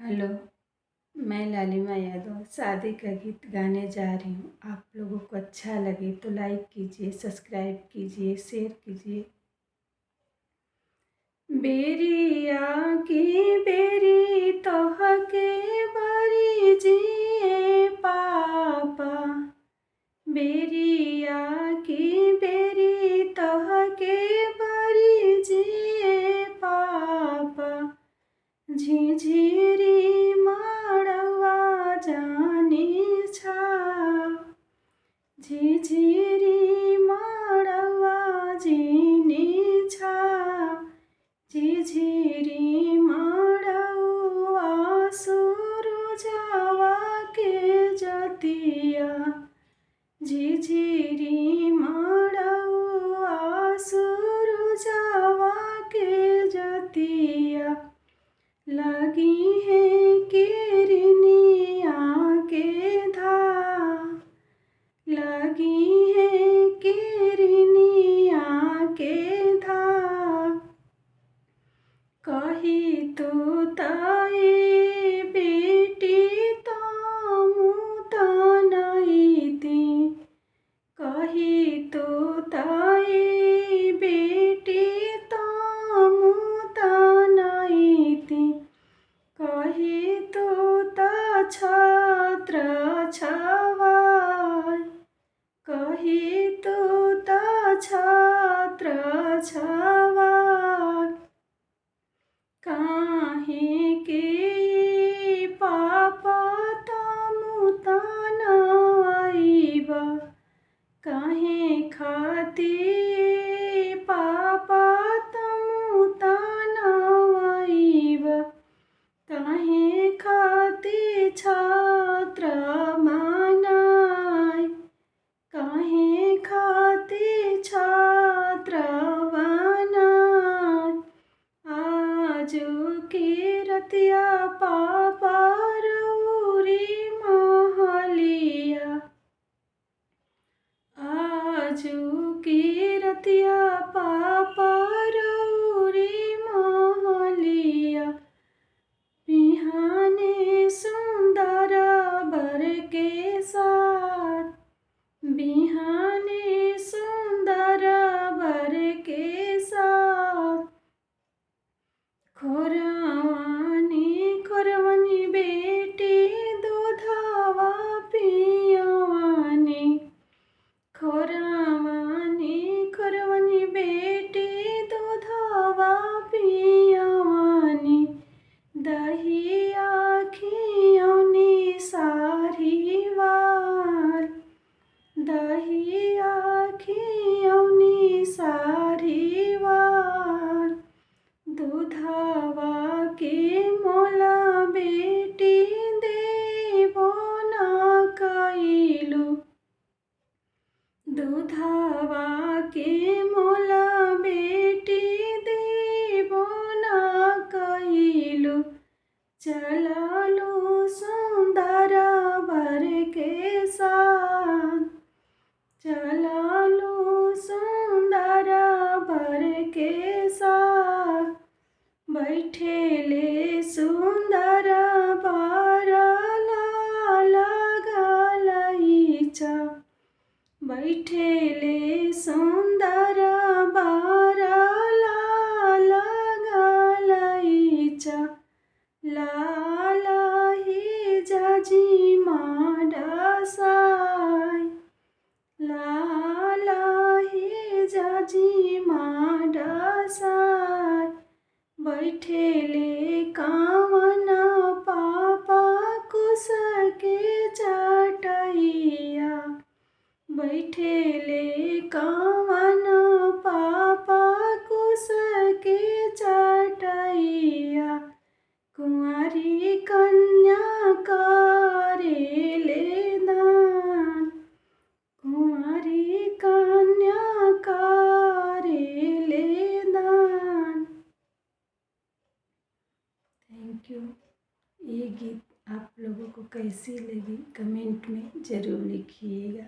Hello, मैं लालिमा यादव शादी का गीत गाने जा रही हूँ। आप लोगों को अच्छा लगे तो लाइक कीजिए, सब्सक्राइब कीजिए, शेयर कीजिए। बेरिया की बेरी तोहके बारी जिए पापा, बेरिया की बेरी तोहके बारी जिए पापा, झिझिरी माड़वा जानी छाव, झिझिरी माड़वा जीनी छाव, झिझिरी माड़वा सूरुजवा के जतिया, झिझिरी माड़वा सूरुजवा के जतिया, लगी है किरनिया के धार, लगी है किरनिया के धार, कही तो ताई बेटी तामू तनईती, कही तो ताई बेटी तामू तनईती, कही तो ता छत्र छवाय, कही तो ता छत्र छवाय, काहे के पापा तामू तनईबा, काहे खातिर पापा तामू तनईबा, काहे खातिर छत्र मनाय, काहे खातिर छत्र मनाय, आजू के रतिया पापा रउरी महलिया, आजू के रतिया पापा रउरी महलिया, बिहाने सुंदर बर के साथ, बिहाने सुंदर बर के साथ, खोरवनी बेटी दूधवा पियवानी, खोरवनी बेटी दूधवा पियवानी, दहिया खियौनी सारीवार, दहिया खियौनी सारीवार, दूधवा के मोला बेटी देबो ना कइलू, दूधवा के मोला बेटी देबो ना कइलू, चललू सुंदर बर के साथ, चललू सुंदर बर के साथ, बैठेले सुंदर बर लाल गलईचा, बैठेले सुंदर बर लाल गलईचा, लाल ही जाजी माडसाय, लाल ही जाजी माडसाय, बैठेले कावन पापा कुश के चटैया, बैठेले कावन पापा कुश के चटैया, कुंवारी कन्या करेले दान, कुंवारी कन्या करेले दान। Thank you. ये गीत आप लोगों को कैसी लगी कमेंट में ज़रूर लिखिएगा।